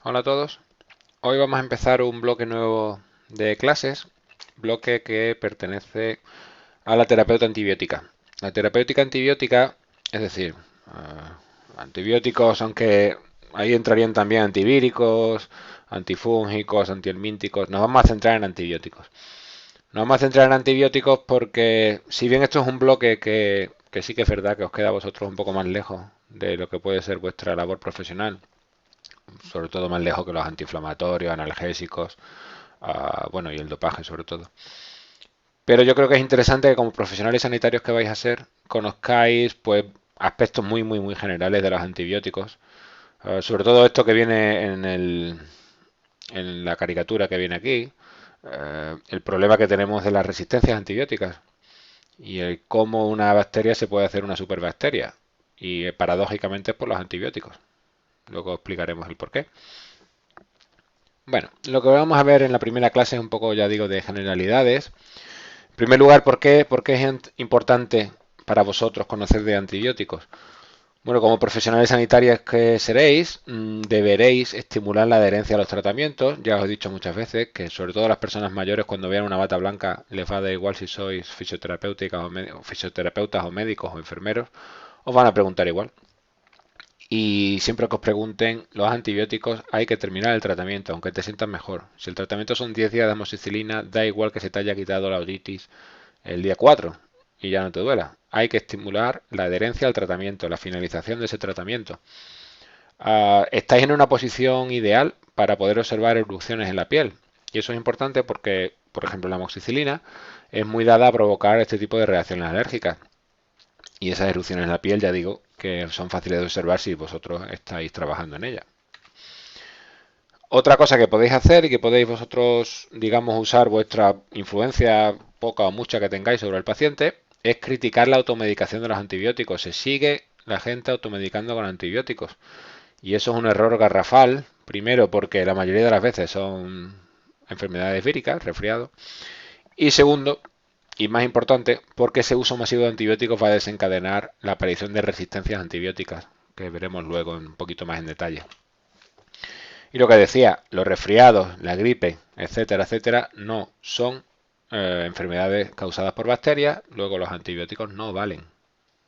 Hola a todos. Hoy vamos a empezar un bloque nuevo de clases, bloque que pertenece a la terapeuta antibiótica. La terapéutica antibiótica, es decir, antibióticos, aunque ahí entrarían también antivíricos, antifúngicos, antihelmínticos. Nos vamos a centrar en antibióticos. Nos vamos a centrar en antibióticos porque, si bien esto es un bloque que sí que es verdad que os queda a vosotros un poco más lejos de lo que puede ser vuestra labor profesional, sobre todo más lejos que los antiinflamatorios, analgésicos, bueno, y el dopaje sobre todo. Pero yo creo que es interesante que como profesionales sanitarios que vais a ser, conozcáis pues aspectos muy generales de los antibióticos. Sobre todo esto que viene en la caricatura que viene aquí, el problema que tenemos de las resistencias antibióticas y el cómo una bacteria se puede hacer una superbacteria. Y paradójicamente es por los antibióticos. Luego explicaremos el porqué. Bueno, lo que vamos a ver en la primera clase es un poco, ya digo, de generalidades. En primer lugar, ¿por qué es importante para vosotros conocer de antibióticos? Bueno, como profesionales sanitarios que seréis, deberéis estimular la adherencia a los tratamientos. Ya os he dicho muchas veces que sobre todo las personas mayores cuando vean una bata blanca les va a dar igual si sois fisioterapeutas o médicos o enfermeros, os van a preguntar igual. Y siempre que os pregunten los antibióticos, hay que terminar el tratamiento, aunque te sientas mejor. Si el tratamiento son 10 días de amoxicilina, da igual que se te haya quitado la otitis el día 4 y ya no te duela. Hay que estimular la adherencia al tratamiento, la finalización de ese tratamiento. Estáis en una posición ideal para poder observar erupciones en la piel. Y eso es importante porque, por ejemplo, la amoxicilina es muy dada a provocar este tipo de reacciones alérgicas. Y esas erupciones en la piel, ya digo, que son fáciles de observar si vosotros estáis trabajando en ella. Otra cosa que podéis hacer y que podéis vosotros, digamos, usar vuestra influencia, poca o mucha que tengáis sobre el paciente, es criticar la automedicación de los antibióticos. Se sigue la gente automedicando con antibióticos. Y eso es un error garrafal, primero porque la mayoría de las veces son enfermedades víricas, resfriado. Y segundo, y más importante, porque ese uso masivo de antibióticos va a desencadenar la aparición de resistencias antibióticas, que veremos luego un poquito más en detalle. Y lo que decía, los resfriados, la gripe, etcétera, etcétera, no son enfermedades causadas por bacterias, luego los antibióticos no valen.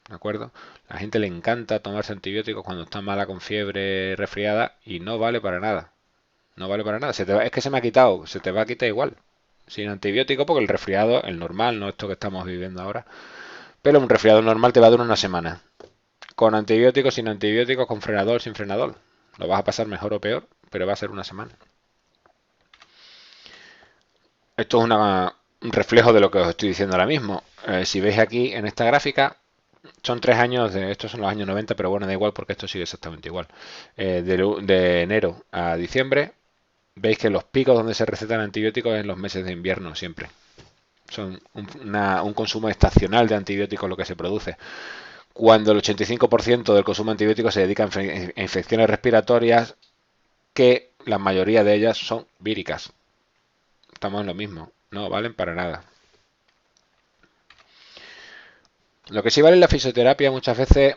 ¿De acuerdo? A la gente le encanta tomarse antibióticos cuando está mala con fiebre resfriada y no vale para nada. No vale para nada. Es que se me ha quitado, se te va a quitar igual. Sin antibiótico, porque el resfriado, el normal, no esto que estamos viviendo ahora, pero un resfriado normal te va a durar una semana. Con antibióticos, sin antibióticos, con frenador, sin frenador. Lo vas a pasar mejor o peor, pero va a ser una semana. Esto es un reflejo de lo que os estoy diciendo ahora mismo. Si veis aquí en esta gráfica, son 3 años, estos son los años 90, pero bueno, da igual porque esto sigue exactamente igual. De enero a diciembre, veis que los picos donde se recetan antibióticos es en los meses de invierno siempre. Son un consumo estacional de antibióticos lo que se produce. Cuando el 85% del consumo de antibióticos se dedica a infecciones respiratorias, que la mayoría de ellas son víricas. Estamos en lo mismo, no valen para nada. Lo que sí vale en la fisioterapia muchas veces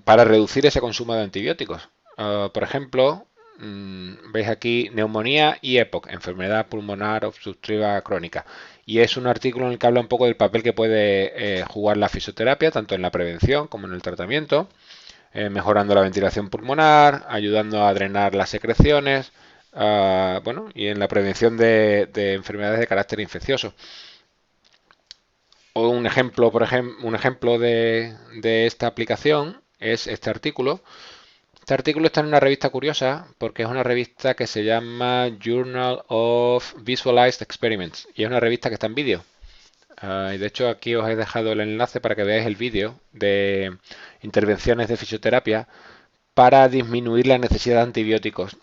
para reducir ese consumo de antibióticos. Por ejemplo, veis aquí neumonía y EPOC, enfermedad pulmonar obstructiva crónica. Y es un artículo en el que habla un poco del papel que puede jugar la fisioterapia, tanto en la prevención como en el tratamiento, mejorando la ventilación pulmonar, ayudando a drenar las secreciones, bueno, y en la prevención de enfermedades de carácter infeccioso. O un ejemplo de esta aplicación es este artículo. Este artículo está en una revista curiosa porque es una revista que se llama Journal of Visualized Experiments y es una revista que está en vídeo. Y de hecho aquí os he dejado el enlace para que veáis el vídeo de intervenciones de fisioterapia para disminuir la necesidad de antibióticos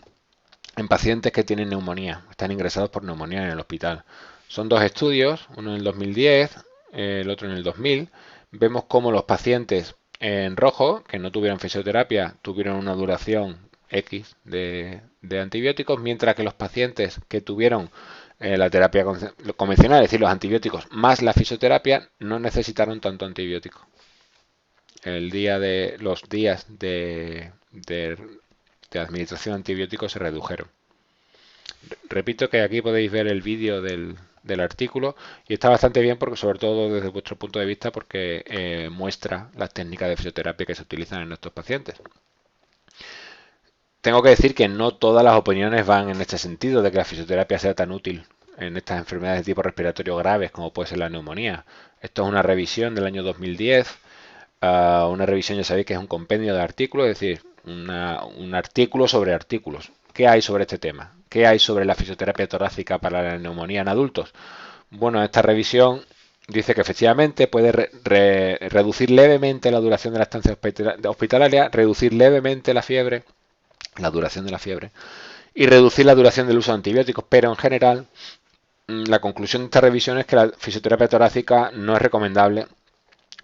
en pacientes que tienen neumonía, están ingresados por neumonía en el hospital. Son dos estudios, uno en el 2010, el otro en el 2000. Vemos cómo los pacientes en rojo, que no tuvieron fisioterapia, tuvieron una duración X de antibióticos, mientras que los pacientes que tuvieron la terapia convencional, es decir, los antibióticos más la fisioterapia, no necesitaron tanto antibiótico. Los días de de administración de antibióticos se redujeron. Repito que aquí podéis ver el vídeo del artículo y está bastante bien porque sobre todo desde vuestro punto de vista porque muestra las técnicas de fisioterapia que se utilizan en nuestros pacientes. Tengo que decir que no todas las opiniones van en este sentido de que la fisioterapia sea tan útil en estas enfermedades de tipo respiratorio graves como puede ser la neumonía. Esto es una revisión del año 2010, una revisión ya sabéis que es un compendio de artículos, es decir, un artículo sobre artículos. ¿Qué hay sobre este tema? ¿Qué hay sobre la fisioterapia torácica para la neumonía en adultos? Bueno, esta revisión dice que efectivamente puede reducir levemente la duración de la estancia hospitalaria, reducir levemente la fiebre, la duración de la fiebre, y reducir la duración del uso de antibióticos, pero en general la conclusión de esta revisión es que la fisioterapia torácica no es recomendable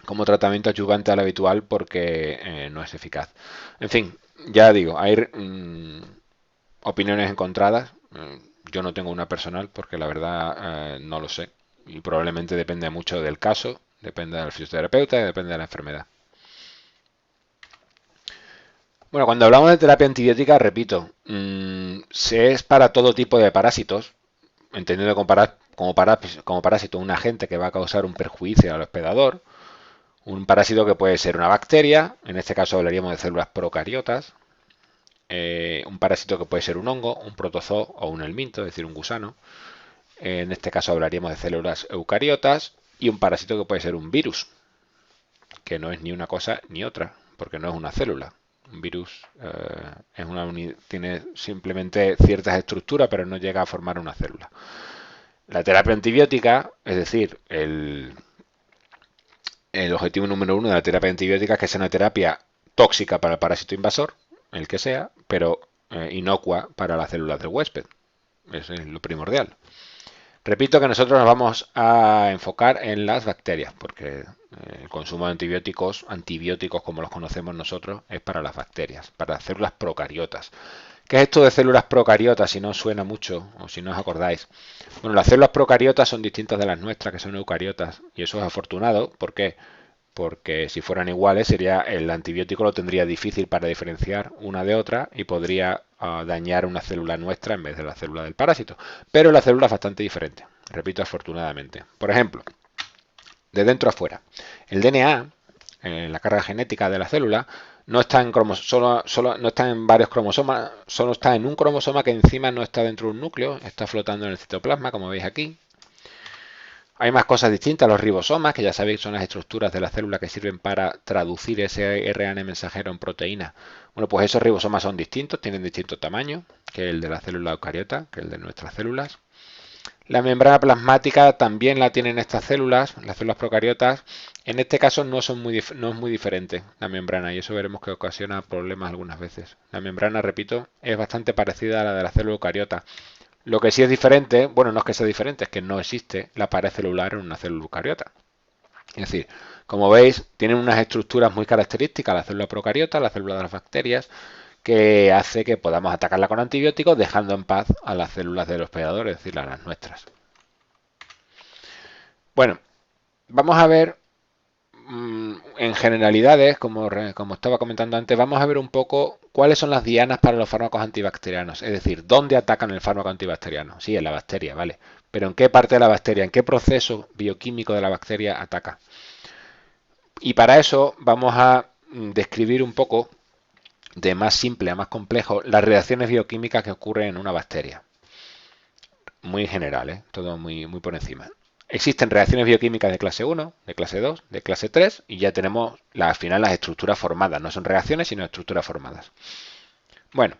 como tratamiento adyuvante al habitual porque no es eficaz. En fin, ya digo, hay opiniones encontradas. Yo no tengo una personal porque la verdad no lo sé y probablemente depende mucho del caso, depende del fisioterapeuta y depende de la enfermedad. Bueno, cuando hablamos de terapia antibiótica, repito, se es para todo tipo de parásitos, entendiendo como parásito un agente que va a causar un perjuicio al hospedador, un parásito que puede ser una bacteria, en este caso hablaríamos de células procariotas, un parásito que puede ser un hongo, un protozoo o un helminto, es decir, un gusano, en este caso hablaríamos de células eucariotas, y un parásito que puede ser un virus, que no es ni una cosa ni otra, porque no es una célula. Un virus tiene simplemente ciertas estructuras, pero no llega a formar una célula. La terapia antibiótica, es decir, el objetivo número uno de la terapia antibiótica es que sea una terapia tóxica para el parásito invasor, el que sea, pero inocua para las células del huésped. Eso es lo primordial. Repito que nosotros nos vamos a enfocar en las bacterias, porque el consumo de antibióticos como los conocemos nosotros, es para las bacterias, para las células procariotas. ¿Qué es esto de células procariotas si no os suena mucho o si no os acordáis? Bueno, las células procariotas son distintas de las nuestras, que son eucariotas, y eso es afortunado. ¿Por qué? Porque si fueran iguales, el antibiótico lo tendría difícil para diferenciar una de otra y podría dañar una célula nuestra en vez de la célula del parásito. Pero la célula es bastante diferente, repito, afortunadamente. Por ejemplo, de dentro a fuera. El DNA, la carga genética de la célula, no está no está en varios cromosomas, solo está en un cromosoma que encima no está dentro de un núcleo, está flotando en el citoplasma, como veis aquí. Hay más cosas distintas, los ribosomas, que ya sabéis son las estructuras de la célula que sirven para traducir ese RNA mensajero en proteína. Bueno, pues esos ribosomas son distintos, tienen distinto tamaño que el de la célula eucariota, que el de nuestras células. La membrana plasmática también la tienen estas células, las células procariotas. En este caso no es muy diferente la membrana y eso veremos que ocasiona problemas algunas veces. La membrana, repito, es bastante parecida a la de la célula eucariota. Lo que sí es diferente, bueno, no es que sea diferente, es que no existe la pared celular en una célula eucariota. Es decir, como veis, tienen unas estructuras muy características, la célula procariota, la célula de las bacterias, que hace que podamos atacarla con antibióticos dejando en paz a las células del hospedador, es decir, a las nuestras. Bueno, vamos a ver en generalidades, como estaba comentando antes, vamos a ver un poco cuáles son las dianas para los fármacos antibacterianos, es decir, dónde atacan el fármaco antibacteriano. Sí, en la bacteria, vale, pero en qué parte de la bacteria, en qué proceso bioquímico de la bacteria ataca. Y para eso vamos a describir un poco, de más simple a más complejo, las reacciones bioquímicas que ocurren en una bacteria. Muy general, todo muy por encima. Existen reacciones bioquímicas de clase 1, de clase 2, de clase 3 y ya tenemos al final las estructuras formadas. No son reacciones, sino estructuras formadas. Bueno,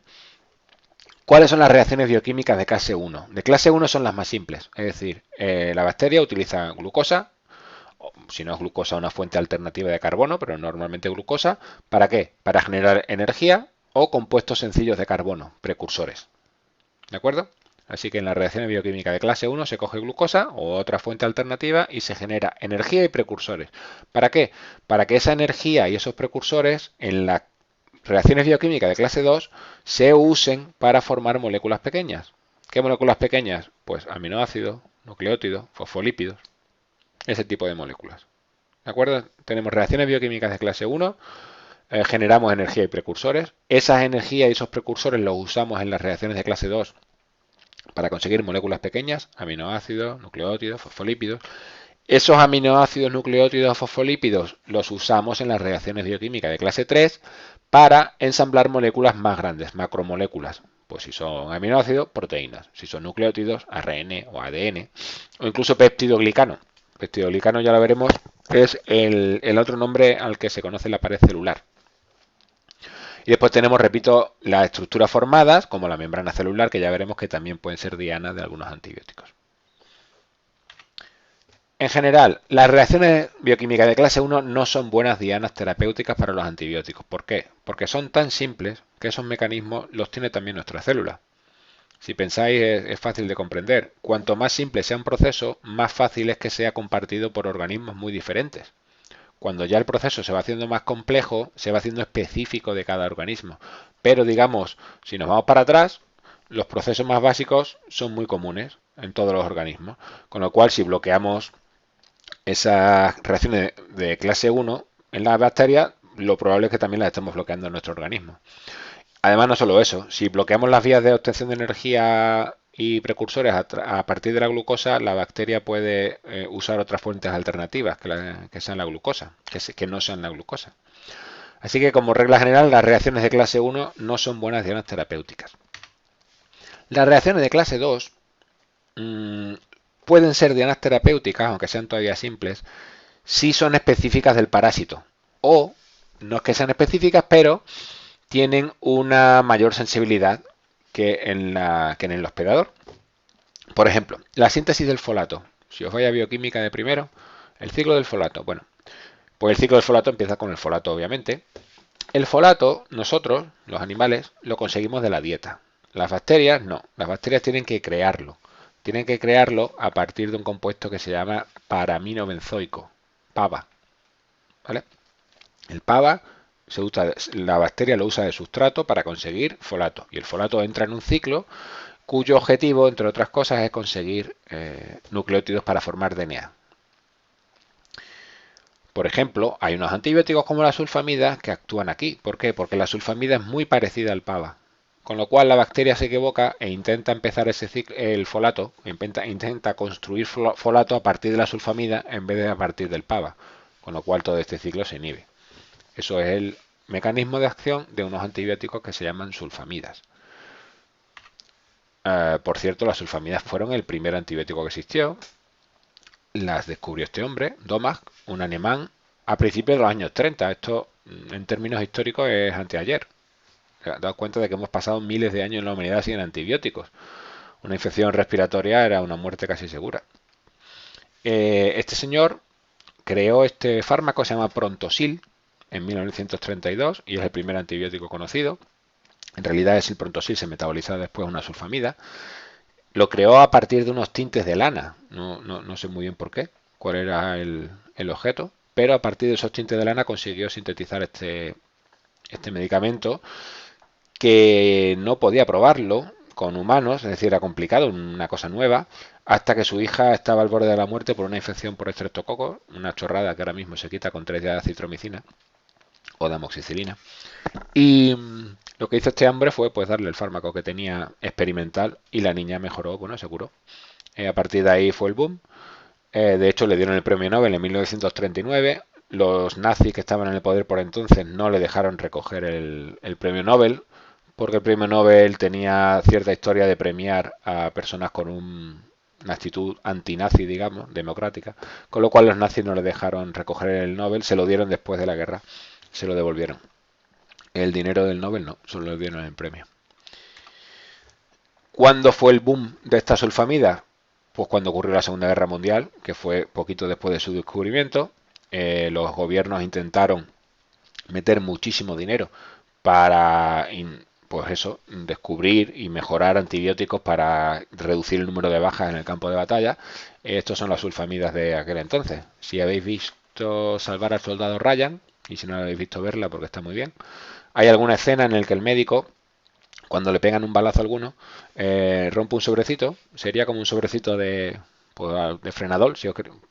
¿cuáles son las reacciones bioquímicas de clase 1? De clase 1 son las más simples, es decir, la bacteria utiliza glucosa, o, si no es glucosa, una fuente alternativa de carbono, pero normalmente glucosa. ¿Para qué? Para generar energía o compuestos sencillos de carbono, precursores. ¿De acuerdo? Así que en la reacción bioquímica de clase 1 se coge glucosa o otra fuente alternativa y se genera energía y precursores. ¿Para qué? Para que esa energía y esos precursores en las reacciones bioquímicas de clase 2 se usen para formar moléculas pequeñas. ¿Qué moléculas pequeñas? Pues aminoácidos, nucleótidos, fosfolípidos, ese tipo de moléculas. ¿De acuerdo? Tenemos reacciones bioquímicas de clase 1 generamos energía y precursores. Esas energías y esos precursores los usamos en las reacciones de clase 2 para conseguir moléculas pequeñas, aminoácidos, nucleótidos, fosfolípidos. Esos aminoácidos, nucleótidos, fosfolípidos los usamos en las reacciones bioquímicas de clase 3 para ensamblar moléculas más grandes, macromoléculas. Pues si son aminoácidos, proteínas. Si son nucleótidos, ARN o ADN. O incluso peptidoglicano. Peptidoglicano, ya lo veremos, es el otro nombre al que se conoce la pared celular. Y después tenemos, repito, las estructuras formadas, como la membrana celular, que ya veremos que también pueden ser dianas de algunos antibióticos. En general, las reacciones bioquímicas de clase 1 no son buenas dianas terapéuticas para los antibióticos. ¿Por qué? Porque son tan simples que esos mecanismos los tiene también nuestra célula. Si pensáis, es fácil de comprender. Cuanto más simple sea un proceso, más fácil es que sea compartido por organismos muy diferentes. Cuando ya el proceso se va haciendo más complejo, se va haciendo específico de cada organismo. Pero digamos, si nos vamos para atrás, los procesos más básicos son muy comunes en todos los organismos. Con lo cual, si bloqueamos esas reacciones de clase 1 en las bacterias, lo probable es que también las estemos bloqueando en nuestro organismo. Además, no solo eso, si bloqueamos las vías de obtención de energía y precursores a partir de la glucosa, la bacteria puede usar otras fuentes alternativas que sean la glucosa, que no sean la glucosa. Así que, como regla general, las reacciones de clase 1 no son buenas dianas terapéuticas. Las reacciones de clase 2 pueden ser dianas terapéuticas, aunque sean todavía simples, si son específicas del parásito. O no es que sean específicas, pero tienen una mayor sensibilidad que en el hospedador. Por ejemplo, la síntesis del folato. Si os vais a bioquímica de primero, el ciclo del folato. Bueno, pues el ciclo del folato empieza con el folato, obviamente. El folato, nosotros, los animales, lo conseguimos de la dieta. Las bacterias, no. Las bacterias tienen que crearlo. Tienen que crearlo a partir de un compuesto que se llama paramino benzoico, PABA. ¿Vale? El PABA la bacteria lo usa de sustrato para conseguir folato. Y el folato entra en un ciclo cuyo objetivo, entre otras cosas, es conseguir nucleótidos para formar DNA. Por ejemplo, hay unos antibióticos como la sulfamida que actúan aquí. ¿Por qué? Porque la sulfamida es muy parecida al PABA. Con lo cual la bacteria se equivoca e intenta empezar ese ciclo, el folato, intenta construir folato a partir de la sulfamida en vez de a partir del PABA. Con lo cual todo este ciclo se inhibe. Eso es el mecanismo de acción de unos antibióticos que se llaman sulfamidas. Por cierto, las sulfamidas fueron el primer antibiótico que existió. Las descubrió este hombre, Domag, un alemán, a principios de los años 30. Esto, en términos históricos, es anteayer. Daos cuenta de que hemos pasado miles de años en la humanidad sin antibióticos. Una infección respiratoria era una muerte casi segura. Este señor creó este fármaco, se llama Prontosil, en 1932 y es el primer antibiótico conocido. En realidad es el Prontosil, se metaboliza después una sulfamida. Lo creó a partir de unos tintes de lana. No sé muy bien por qué, cuál era el objeto, pero a partir de esos tintes de lana consiguió sintetizar este medicamento que no podía probarlo con humanos, es decir, era complicado, una cosa nueva, hasta que su hija estaba al borde de la muerte por una infección por estreptococo, una chorrada que ahora mismo se quita con 3 días de acitromicina o de amoxicilina. Y lo que hizo este hombre fue pues darle el fármaco que tenía experimental y la niña mejoró, bueno, se curó. A partir de ahí fue el boom. De hecho, le dieron el premio Nobel en 1939. Los nazis que estaban en el poder por entonces no le dejaron recoger el premio Nobel, porque el premio Nobel tenía cierta historia de premiar a personas con una actitud antinazi, digamos, democrática, con lo cual los nazis no le dejaron recoger el Nobel, se lo dieron después de la guerra, se lo devolvieron. El dinero del Nobel no, solo le dieron el premio. ¿Cuándo fue el boom de esta sulfamida? Pues cuando ocurrió la Segunda Guerra Mundial, que fue poquito después de su descubrimiento. Los gobiernos intentaron meter muchísimo dinero para, pues eso, descubrir y mejorar antibióticos para reducir el número de bajas en el campo de batalla. Estos son las sulfamidas de aquel entonces. Si habéis visto Salvar al Soldado Ryan, y si no habéis visto verla porque está muy bien, hay alguna escena en la que el médico, cuando le pegan un balazo a alguno, rompe un sobrecito, sería como un sobrecito pues, de frenadol, si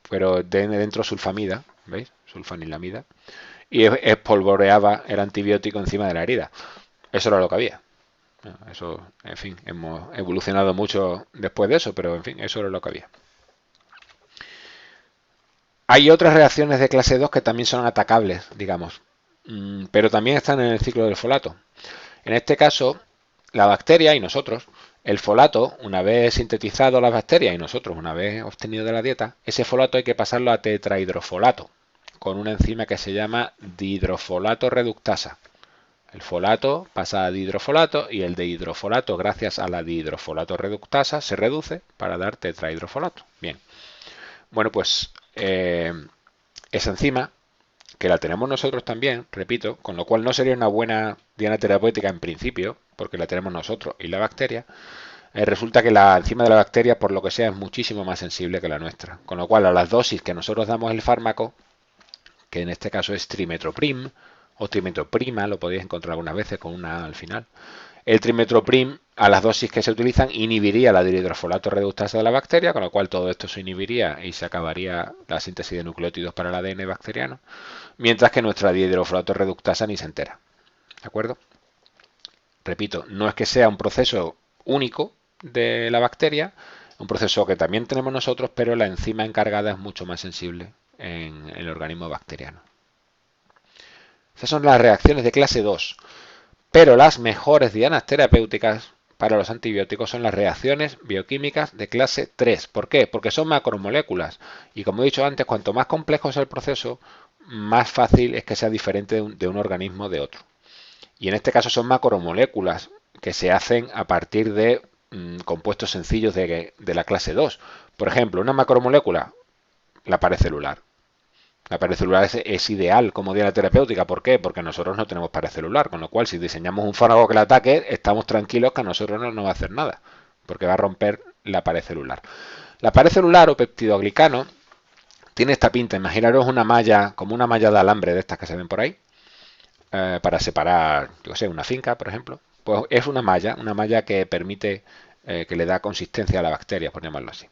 pero dentro sulfamida, ¿veis? Sulfanilamida. y espolvoreaba el antibiótico encima de la herida. Eso era lo que había. Eso, en fin, hemos evolucionado mucho después de eso, pero en fin, eso era lo que había. Hay otras reacciones de clase 2 que también son atacables, digamos, pero también están en el ciclo del folato. En este caso, la bacteria y nosotros, el folato, una vez sintetizado la bacteria y nosotros una vez obtenido de la dieta, ese folato hay que pasarlo a tetrahidrofolato con una enzima que se llama dihidrofolato reductasa. El folato pasa a dihidrofolato y el dihidrofolato, gracias a la dihidrofolato reductasa, se reduce para dar tetrahidrofolato. Bien, bueno, pues esa enzima, que la tenemos nosotros también, repito, con lo cual no sería una buena diana terapéutica en principio, porque la tenemos nosotros y la bacteria, resulta que la enzima de la bacteria, por lo que sea, es muchísimo más sensible que la nuestra. Con lo cual, a las dosis que nosotros damos el fármaco, que en este caso es trimetoprim o trimetoprima, lo podéis encontrar algunas veces con una A al final. El trimetoprim, a las dosis que se utilizan, inhibiría la dihidrofolato reductasa de la bacteria, con lo cual todo esto se inhibiría y se acabaría la síntesis de nucleótidos para el ADN bacteriano, mientras que nuestra dihidrofolato reductasa ni se entera. ¿De acuerdo? Repito, no es que sea un proceso único de la bacteria, un proceso que también tenemos nosotros, pero la enzima encargada es mucho más sensible en el organismo bacteriano. Esas son las reacciones de clase 2. Pero las mejores dianas terapéuticas para los antibióticos son las reacciones bioquímicas de clase 3. ¿Por qué? Porque son macromoléculas. Y como he dicho antes, cuanto más complejo es el proceso, más fácil es que sea diferente de un organismo de otro. Y en este caso son macromoléculas que se hacen a partir de compuestos sencillos de la clase 2. Por ejemplo, una macromolécula, la pared celular. La pared celular es ideal como diana terapéutica. ¿Por qué? Porque nosotros no tenemos pared celular, con lo cual si diseñamos un fármaco que la ataque, estamos tranquilos que a nosotros no nos va a hacer nada, porque va a romper la pared celular. La pared celular o peptidoglicano tiene esta pinta. Imaginaros una malla, como una malla de alambre de estas que se ven por ahí, para separar, yo sé, una finca, por ejemplo. Pues es una malla que permite, que le da consistencia a la bacteria, por llamarlo así.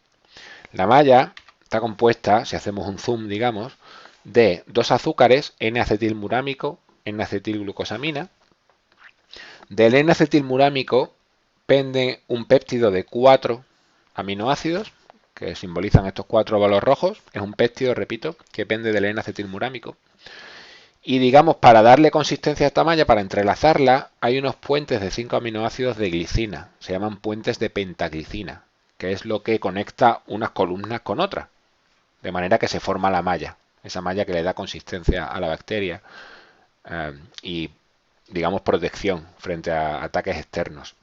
La malla está compuesta, si hacemos un zoom, digamos, de dos azúcares, N-acetilmurámico, N-acetilglucosamina. Del N-acetilmurámico pende un péptido de 4 aminoácidos, que simbolizan estos 4 óvalos rojos. Es un péptido, repito, que pende del N-acetilmurámico. Y digamos, para darle consistencia a esta malla, para entrelazarla, hay unos puentes de 5 aminoácidos de glicina. Se llaman puentes de pentaglicina, que es lo que conecta unas columnas con otras. De manera que se forma la malla. Esa malla que le da consistencia a la bacteria y, digamos, protección frente a ataques externos.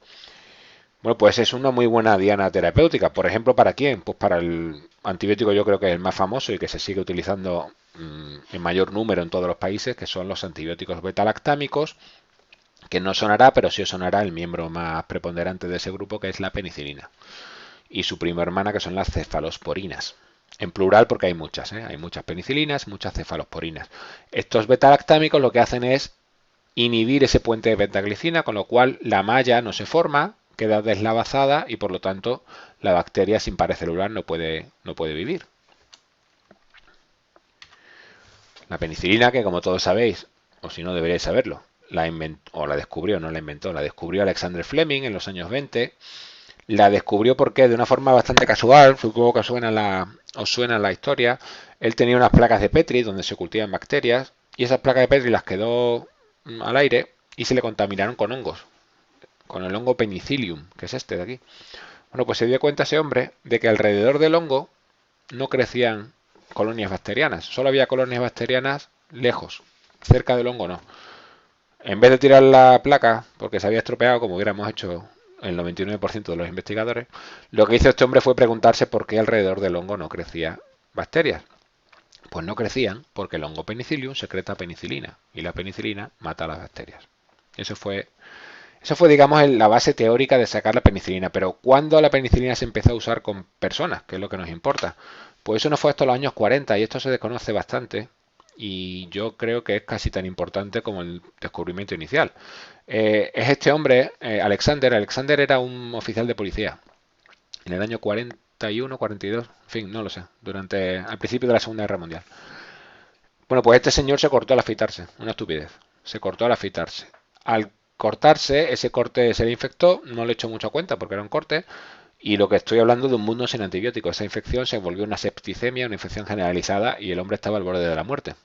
Bueno, pues es una muy buena diana terapéutica. Por ejemplo, ¿para quién? Pues para el antibiótico, yo creo que es el más famoso y que se sigue utilizando en mayor número en todos los países, que son los antibióticos beta-lactámicos, que no sonará, pero sí os sonará el miembro más preponderante de ese grupo, que es la penicilina, y su prima hermana, que son las cefalosporinas. En plural porque hay muchas, hay muchas penicilinas, muchas cefalosporinas. Estos beta-lactámicos lo que hacen es inhibir ese puente de pentaglicina, con lo cual la malla no se forma, queda deslavazada y por lo tanto la bacteria sin pared celular no puede vivir. La penicilina, que como todos sabéis, o si no deberíais saberlo, la descubrió, no la inventó, la descubrió Alexander Fleming en los años 20. La descubrió porque de una forma bastante casual, supongo que os suena la historia. Él tenía unas placas de Petri donde se cultivan bacterias y esas placas de Petri las quedó al aire y se le contaminaron con hongos, con el hongo Penicillium, que es este de aquí. Bueno, pues se dio cuenta ese hombre de que alrededor del hongo no crecían colonias bacterianas, solo había colonias bacterianas lejos, cerca del hongo no. En vez de tirar la placa porque se había estropeado, como hubiéramos hecho el 99% de los investigadores, lo que hizo este hombre fue preguntarse por qué alrededor del hongo no crecía bacterias. Pues no crecían porque el hongo Penicillium secreta penicilina y la penicilina mata a las bacterias. Eso fue, digamos, la base teórica de sacar la penicilina. Pero ¿cuándo la penicilina se empezó a usar con personas? Que es lo que nos importa. Pues eso no fue hasta los años 40 y esto se desconoce bastante y yo creo que es casi tan importante como el descubrimiento inicial. Es este hombre, Alexander. Alexander era un oficial de policía en el año 41, 42, en fin, no lo sé, al principio de la Segunda Guerra Mundial. Bueno, pues este señor se cortó al afeitarse, una estupidez. Se cortó al afeitarse. Al cortarse, ese corte se le infectó, no le echó mucha cuenta porque era un corte, y lo que estoy hablando de un mundo sin antibióticos. Esa infección se volvió una septicemia, una infección generalizada, y el hombre estaba al borde de la muerte.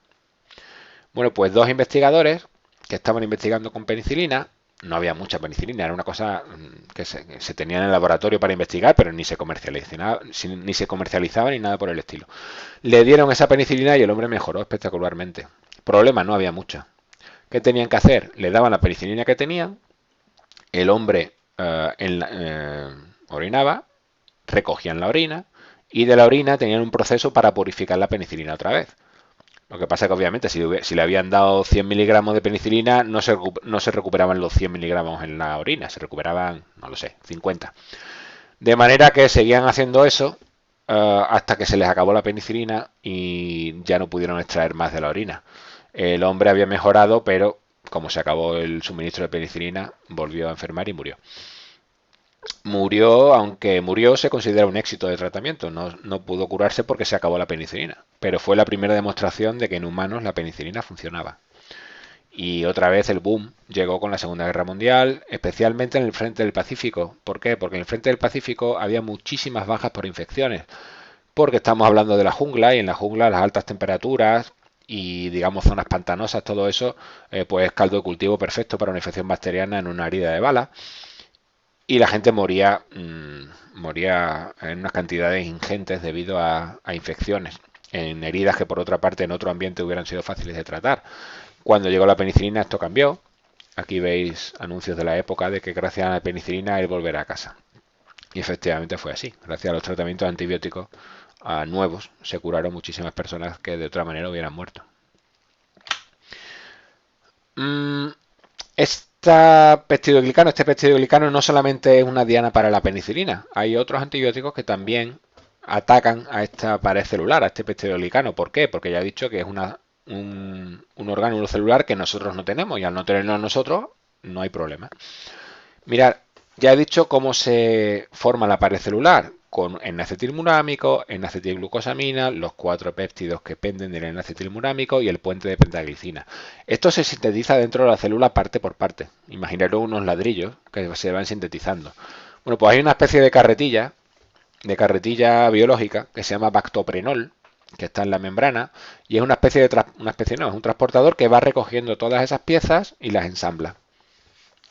Bueno, pues dos investigadores que estaban investigando con penicilina, no había mucha penicilina, era una cosa que se tenía en el laboratorio para investigar, pero ni se comercializaba ni nada por el estilo. Le dieron esa penicilina y el hombre mejoró espectacularmente. Problema, no había mucha. ¿Qué tenían que hacer? Le daban la penicilina que tenían, el hombre orinaba, recogían la orina y de la orina tenían un proceso para purificar la penicilina otra vez. Lo que pasa es que obviamente si le habían dado 100 miligramos de penicilina no se recuperaban los 100 miligramos en la orina, se recuperaban, no lo sé, 50. De manera que seguían haciendo eso hasta que se les acabó la penicilina y ya no pudieron extraer más de la orina. El hombre había mejorado, pero como se acabó el suministro de penicilina, volvió a enfermar y murió. Murió, aunque murió, se considera un éxito de tratamiento. No pudo curarse porque se acabó la penicilina. Pero fue la primera demostración de que en humanos la penicilina funcionaba. Y otra vez el boom llegó con la Segunda Guerra Mundial, especialmente en el frente del Pacífico. ¿Por qué? Porque en el frente del Pacífico había muchísimas bajas por infecciones. Porque estamos hablando de la jungla y en la jungla las altas temperaturas y digamos zonas pantanosas, todo eso, pues es caldo de cultivo perfecto para una infección bacteriana en una herida de bala. Y la gente moría en unas cantidades ingentes debido a infecciones, en heridas que por otra parte en otro ambiente hubieran sido fáciles de tratar. Cuando llegó la penicilina esto cambió. Aquí veis anuncios de la época de que gracias a la penicilina él volverá a casa. Y efectivamente fue así. Gracias a los tratamientos antibióticos nuevos se curaron muchísimas personas que de otra manera hubieran muerto. Este peptidoglicano no solamente es una diana para la penicilina, hay otros antibióticos que también atacan a esta pared celular, a este peptidoglicano. ¿Por qué? Porque ya he dicho que es un orgánulo celular que nosotros no tenemos y al no tenerlo nosotros no hay problema. Mirad, ya he dicho cómo se forma la pared celular con N-acetilmurámico, N-acetilglucosamina, los 4 péptidos que penden del N-acetilmurámico y el puente de pentaglicina. Esto se sintetiza dentro de la célula parte por parte. Imaginaros unos ladrillos que se van sintetizando. Bueno, pues hay una especie de carretilla biológica que se llama bactoprenol, que está en la membrana y es una especie es un transportador que va recogiendo todas esas piezas y las ensambla.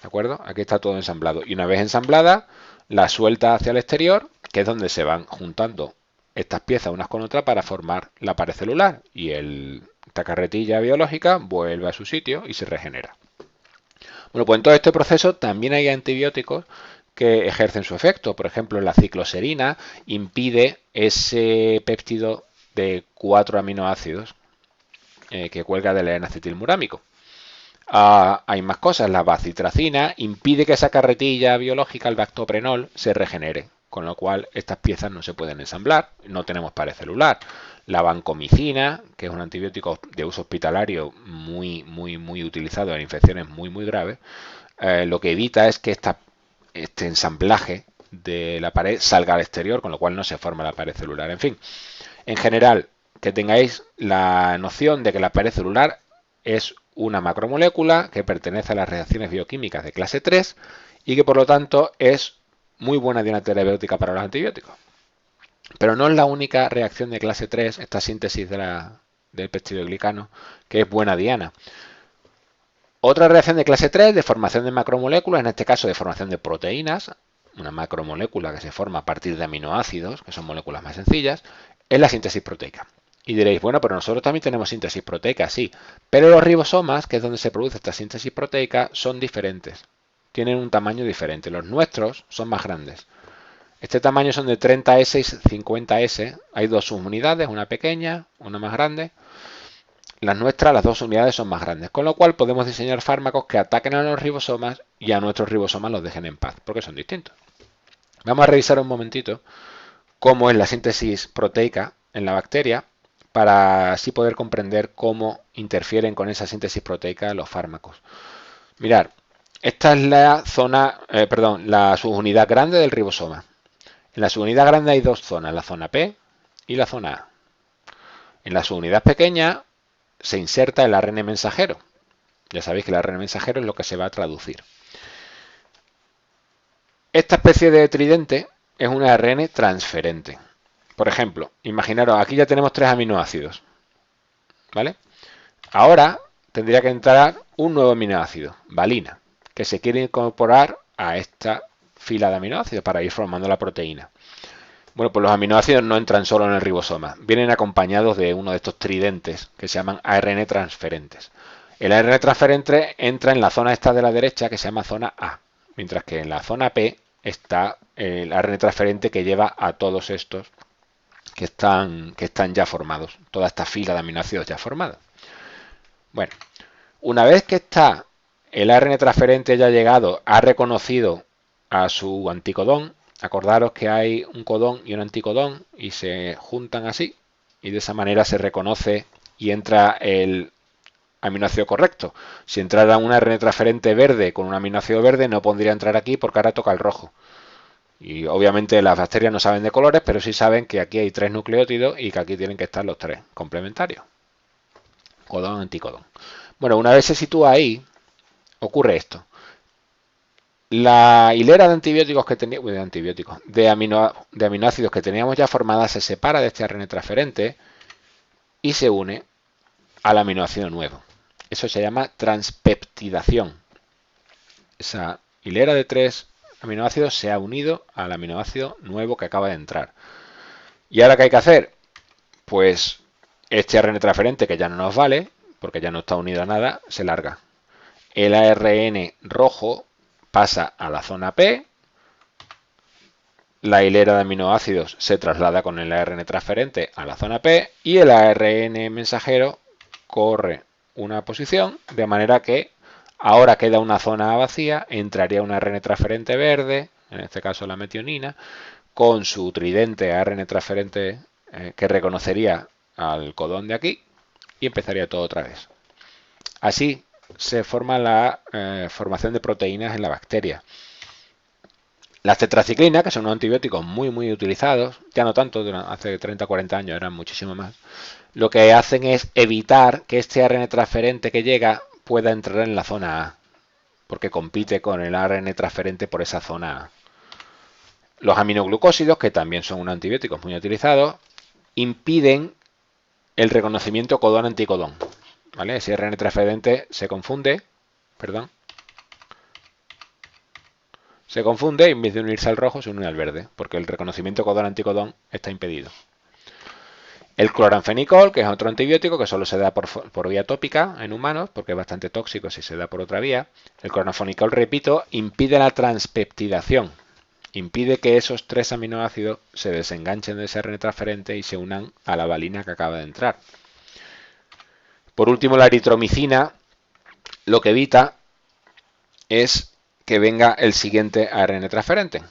¿De acuerdo? Aquí está todo ensamblado. Y una vez ensamblada, la suelta hacia el exterior, que es donde se van juntando estas piezas unas con otras para formar la pared celular. Y esta carretilla biológica vuelve a su sitio y se regenera. Bueno, pues en todo este proceso también hay antibióticos que ejercen su efecto. Por ejemplo, la cicloserina impide ese péptido de 4 aminoácidos que cuelga del N-acetilmurámico. Hay más cosas, la bacitracina impide que esa carretilla biológica, el bactoprenol, se regenere, con lo cual estas piezas no se pueden ensamblar, no tenemos pared celular. La vancomicina, que es un antibiótico de uso hospitalario muy utilizado en infecciones muy graves, lo que evita es que este ensamblaje de la pared salga al exterior, con lo cual no se forma la pared celular. En fin, en general, que tengáis la noción de que la pared celular es una macromolécula que pertenece a las reacciones bioquímicas de clase 3 y que por lo tanto es muy buena diana terapéutica para los antibióticos. Pero no es la única reacción de clase 3, esta síntesis del peptidoglicano, que es buena diana. Otra reacción de clase 3 de formación de macromoléculas, en este caso de formación de proteínas, una macromolécula que se forma a partir de aminoácidos, que son moléculas más sencillas, es la síntesis proteica. Y diréis, bueno, pero nosotros también tenemos síntesis proteica, sí, pero los ribosomas, que es donde se produce esta síntesis proteica, son diferentes. Tienen un tamaño diferente. Los nuestros son más grandes. Este tamaño son de 30S y 50S. Hay dos subunidades, una pequeña, una más grande. Las nuestras, las dos unidades son más grandes, con lo cual podemos diseñar fármacos que ataquen a los ribosomas y a nuestros ribosomas los dejen en paz, porque son distintos. Vamos a revisar un momentito cómo es la síntesis proteica en la bacteria para así poder comprender cómo interfieren con esa síntesis proteica los fármacos. Mirad, esta es la subunidad grande del ribosoma. En la subunidad grande hay dos zonas, la zona P y la zona A. En la subunidad pequeña se inserta el ARN mensajero. Ya sabéis que el ARN mensajero es lo que se va a traducir. Esta especie de tridente es un ARN transferente. Por ejemplo, imaginaros, aquí ya tenemos 3 aminoácidos, ¿vale? Ahora tendría que entrar un nuevo aminoácido, valina, que se quiere incorporar a esta fila de aminoácidos para ir formando la proteína. Bueno, pues los aminoácidos no entran solo en el ribosoma, vienen acompañados de uno de estos tridentes que se llaman ARN transferentes. El ARN transferente entra en la zona esta de la derecha que se llama zona A, mientras que en la zona P está el ARN transferente que lleva a todos estos que están ya formados, toda esta fila de aminoácidos ya formada. Bueno, una vez que está el ARN transferente ya llegado, ha reconocido a su anticodón. Acordaros que hay un codón y un anticodón y se juntan así y de esa manera se reconoce y entra el aminoácido correcto. Si entrara un ARN transferente verde con un aminoácido verde no podría entrar aquí porque ahora toca el rojo. Y obviamente las bacterias no saben de colores, pero sí saben que aquí hay 3 nucleótidos y que aquí tienen que estar los 3 complementarios. Codón, anticodón. Bueno, una vez se sitúa ahí, ocurre esto. La hilera de antibióticos que teníamos, de aminoácidos que teníamos ya formada se separa de este ARN transferente y se une al aminoácido nuevo. Eso se llama transpeptidación. Esa hilera de 3 aminoácidos se ha unido al aminoácido nuevo que acaba de entrar. ¿Y ahora qué hay que hacer? Pues este ARN transferente, que ya no nos vale, porque ya no está unido a nada, se larga. El ARN rojo pasa a la zona P, la hilera de aminoácidos se traslada con el ARN transferente a la zona P y el ARN mensajero corre una posición de manera que ahora queda una zona vacía, entraría un ARN transferente verde, en este caso la metionina, con su tridente ARN transferente que reconocería al codón de aquí y empezaría todo otra vez. Así se forma la formación de proteínas en la bacteria. Las tetraciclinas, que son unos antibióticos muy utilizados, ya no tanto, hace 30 o 40 años eran muchísimo más, lo que hacen es evitar que este ARN transferente que llega pueda entrar en la zona A, porque compite con el ARN transferente por esa zona A. Los aminoglucósidos, que también son unos antibióticos muy utilizados, impiden el reconocimiento codón-anticodón. ¿Vale? Ese ARN transferente se confunde y en vez de unirse al rojo se une al verde, porque el reconocimiento codón-anticodón está impedido. El cloranfenicol, que es otro antibiótico que solo se da por vía tópica en humanos, porque es bastante tóxico si se da por otra vía. El cloranfenicol, repito, impide la transpeptidación, impide que esos 3 aminoácidos se desenganchen de ese ARN transferente y se unan a la valina que acaba de entrar. Por último, la eritromicina lo que evita es que venga el siguiente ARN transferente.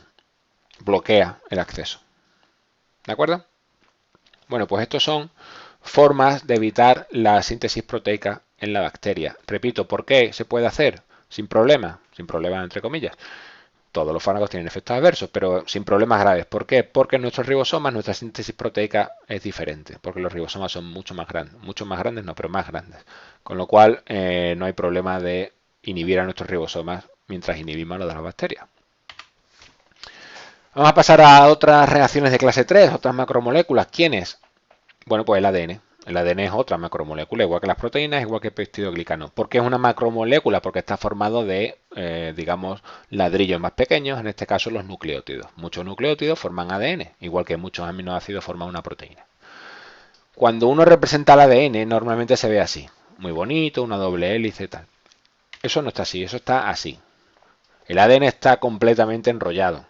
Bloquea el acceso. ¿De acuerdo? Bueno, pues estos son formas de evitar la síntesis proteica en la bacteria. Repito, ¿por qué se puede hacer? Sin problemas entre comillas. Todos los fármacos tienen efectos adversos, pero sin problemas graves. ¿Por qué? Porque en nuestros ribosomas nuestra síntesis proteica es diferente, porque los ribosomas son mucho más grandes, pero más grandes. Con lo cual no hay problema de inhibir a nuestros ribosomas mientras inhibimos a los de las bacterias. Vamos a pasar a otras reacciones de clase 3, otras macromoléculas. ¿Quiénes? Bueno, pues el ADN. El ADN es otra macromolécula, igual que las proteínas, igual que el peptidoglicano. ¿Por qué es una macromolécula? Porque está formado de, digamos, ladrillos más pequeños, en este caso los nucleótidos. Muchos nucleótidos forman ADN, igual que muchos aminoácidos forman una proteína. Cuando uno representa el ADN, normalmente se ve así. Muy bonito, una doble hélice y tal. Eso no está así, eso está así. El ADN está completamente enrollado.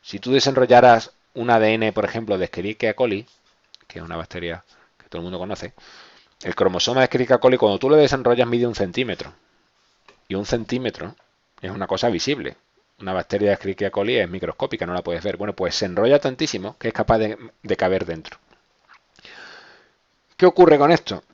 Si tú desenrollaras un ADN, por ejemplo, de Escherichia coli, que es una bacteria que todo el mundo conoce, el cromosoma de Escherichia coli, cuando tú lo desenrollas, mide 1 centímetro. Y 1 centímetro es una cosa visible. Una bacteria de Escherichia coli es microscópica, no la puedes ver. Bueno, pues se enrolla tantísimo que es capaz de caber dentro. ¿Qué ocurre con esto?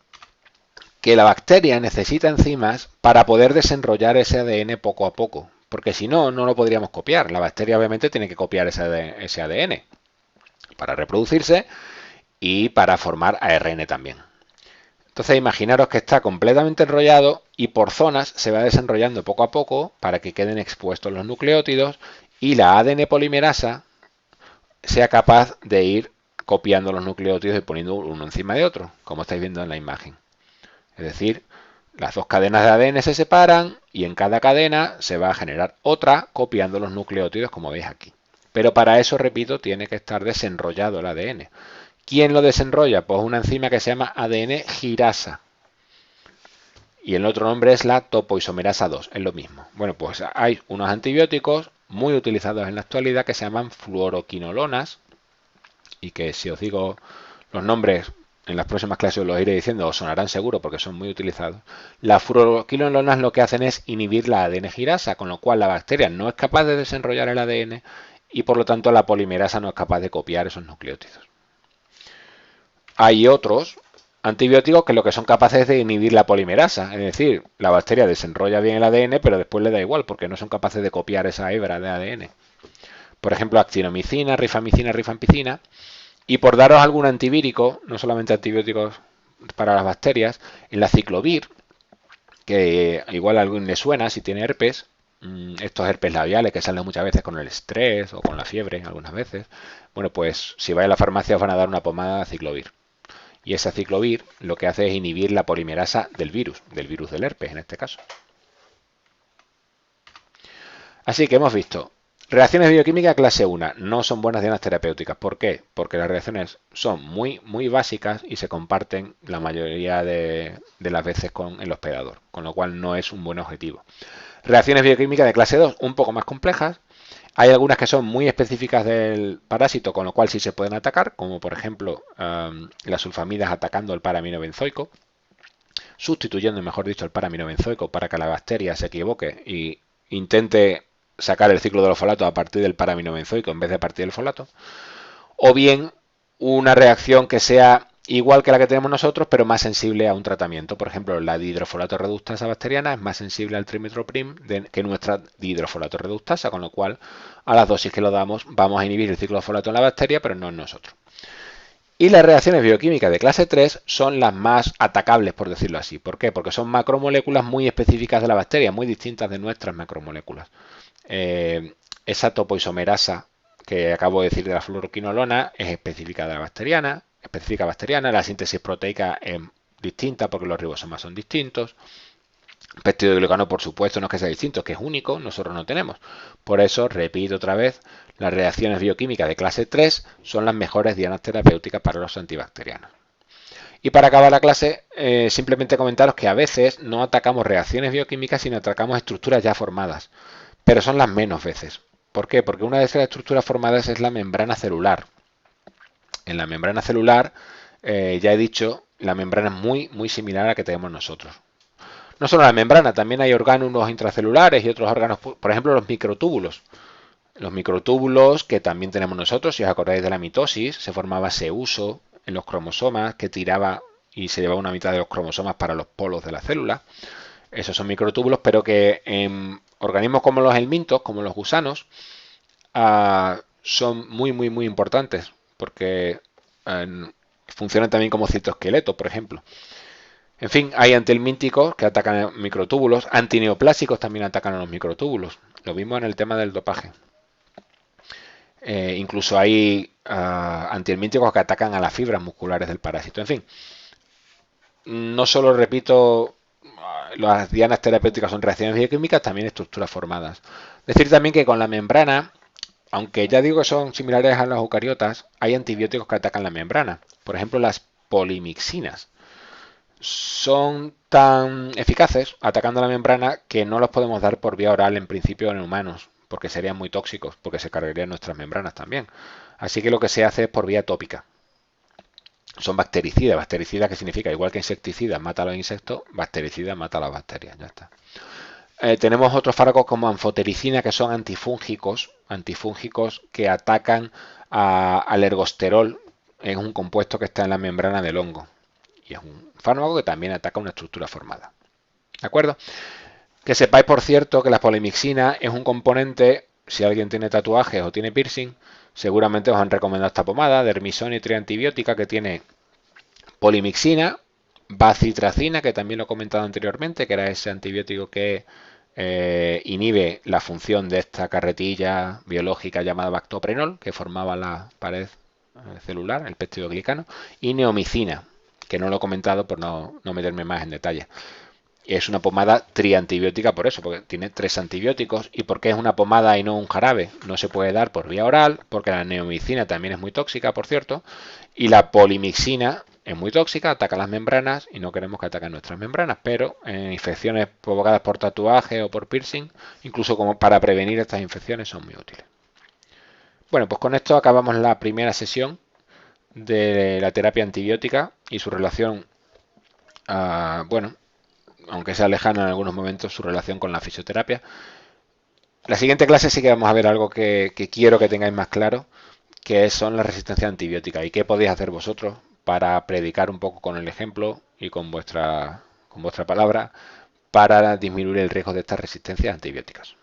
Que la bacteria necesita enzimas para poder desenrollar ese ADN poco a poco. Porque si no, no lo podríamos copiar. La bacteria obviamente tiene que copiar ese ADN para reproducirse y para formar ARN también. Entonces imaginaros que está completamente enrollado y por zonas se va desenrollando poco a poco para que queden expuestos los nucleótidos y la ADN polimerasa sea capaz de ir copiando los nucleótidos y poniendo uno encima de otro, como estáis viendo en la imagen. Es decir, las dos cadenas de ADN se separan y en cada cadena se va a generar otra copiando los nucleótidos, como veis aquí. Pero para eso, repito, tiene que estar desenrollado el ADN. ¿Quién lo desenrolla? Pues una enzima que se llama ADN girasa. Y el otro nombre es la topoisomerasa 2, es lo mismo. Bueno, pues hay unos antibióticos muy utilizados en la actualidad que se llaman fluoroquinolonas y que si os digo los nombres en las próximas clases os los iré diciendo, os sonarán seguro porque son muy utilizados. Las fluoroquinolonas lo que hacen es inhibir la ADN girasa, con lo cual la bacteria no es capaz de desenrollar el ADN y por lo tanto la polimerasa no es capaz de copiar esos nucleótidos. Hay otros antibióticos que lo que son capaces de inhibir la polimerasa, es decir, la bacteria desenrolla bien el ADN, pero después le da igual porque no son capaces de copiar esa hebra de ADN. Por ejemplo, actinomicina, rifamicina, rifampicina. Y por daros algún antivírico, no solamente antibióticos para las bacterias, en la ciclovir, que igual a alguien le suena si tiene herpes, estos herpes labiales que salen muchas veces con el estrés o con la fiebre, algunas veces, bueno, pues si vais a la farmacia os van a dar una pomada de ciclovir. Y esa ciclovir lo que hace es inhibir la polimerasa del virus del herpes en este caso. Así que hemos visto reacciones bioquímicas clase 1 no son buenas dianas terapéuticas. ¿Por qué? Porque las reacciones son muy básicas y se comparten la mayoría de las veces con el hospedador, con lo cual no es un buen objetivo. Reacciones bioquímicas de clase 2 un poco más complejas. Hay algunas que son muy específicas del parásito, con lo cual sí se pueden atacar, como por ejemplo las sulfamidas atacando el paraminobenzoico, sustituyendo, mejor dicho, el paraminobenzoico para que la bacteria se equivoque y intente sacar el ciclo de los folatos a partir del paraminobenzoico en vez de a partir del folato, o bien una reacción que sea igual que la que tenemos nosotros, pero más sensible a un tratamiento. Por ejemplo, la dihidrofolato reductasa bacteriana es más sensible al trimetoprim que nuestra dihidrofolato reductasa, con lo cual a las dosis que lo damos vamos a inhibir el ciclo de folato en la bacteria, pero no en nosotros. Y las reacciones bioquímicas de clase 3 son las más atacables, por decirlo así. ¿Por qué? Porque son macromoléculas muy específicas de la bacteria, muy distintas de nuestras macromoléculas. Esa topoisomerasa que acabo de decir de la fluoroquinolona es específica de la bacteriana, la síntesis proteica es distinta porque los ribosomas son distintos. Peptidoglicano, por supuesto, no es que sea distinto, es que es único, nosotros no tenemos. Por eso, repito otra vez, las reacciones bioquímicas de clase 3 son las mejores dianas terapéuticas para los antibacterianos. Y para acabar la clase, simplemente comentaros que a veces no atacamos reacciones bioquímicas, sino atacamos estructuras ya formadas, pero son las menos veces. ¿Por qué? Porque una de esas estructuras formadas es la membrana celular. En la membrana celular, ya he dicho, la membrana es muy similar a la que tenemos nosotros. No solo la membrana, también hay orgánulos intracelulares y otros órganos, por ejemplo los microtúbulos. Los microtúbulos que también tenemos nosotros, si os acordáis de la mitosis, se formaba ese uso en los cromosomas que tiraba y se llevaba una mitad de los cromosomas para los polos de la célula. Esos son microtúbulos, pero que en organismos como los helmintos, como los gusanos, son muy importantes porque funcionan también como citoesqueleto, por ejemplo. En fin, hay antihelmínticos que atacan a microtúbulos, antineoplásicos también atacan a los microtúbulos. Lo mismo en el tema del dopaje. Incluso hay antihelmínticos que atacan a las fibras musculares del parásito. En fin, no solo repito, las dianas terapéuticas son reacciones bioquímicas, también estructuras formadas. Decir también que con la membrana, aunque ya digo que son similares a las eucariotas, hay antibióticos que atacan la membrana. Por ejemplo, las polimixinas. Son tan eficaces atacando la membrana que no los podemos dar por vía oral en principio en humanos, porque serían muy tóxicos, porque se cargarían nuestras membranas también. Así que lo que se hace es por vía tópica. Son bactericidas, bactericida que significa igual que insecticida mata a los insectos, bactericida mata a las bacterias, ya está. Tenemos otros fármacos como anfotericina que son antifúngicos que atacan al ergosterol, es un compuesto que está en la membrana del hongo. Y es un fármaco que también ataca una estructura formada. ¿De acuerdo? Que sepáis, por cierto, que la polimixina es un componente, si alguien tiene tatuajes o tiene piercing, seguramente os han recomendado esta pomada, dermisón y triantibiótica, que tiene polimixina, bacitracina, que también lo he comentado anteriormente, que era ese antibiótico que inhibe la función de esta carretilla biológica llamada bactoprenol, que formaba la pared celular, el peptidoglicano, y neomicina, que no lo he comentado por no meterme más en detalle. Es una pomada triantibiótica por eso, porque tiene 3 antibióticos. ¿Y por qué es una pomada y no un jarabe? No se puede dar por vía oral, porque la neomicina también es muy tóxica, por cierto, y la polimixina es muy tóxica, ataca las membranas y no queremos que ataquen nuestras membranas, pero en infecciones provocadas por tatuaje o por piercing, incluso como para prevenir estas infecciones, son muy útiles. Bueno, pues con esto acabamos la primera sesión de la terapia antibiótica y su relación, bueno, aunque sea lejana en algunos momentos, su relación con la fisioterapia. La siguiente clase sí que vamos a ver algo que quiero que tengáis más claro, que son las resistencias antibióticas y qué podéis hacer vosotros para predicar un poco con el ejemplo y con vuestra palabra para disminuir el riesgo de estas resistencias antibióticas.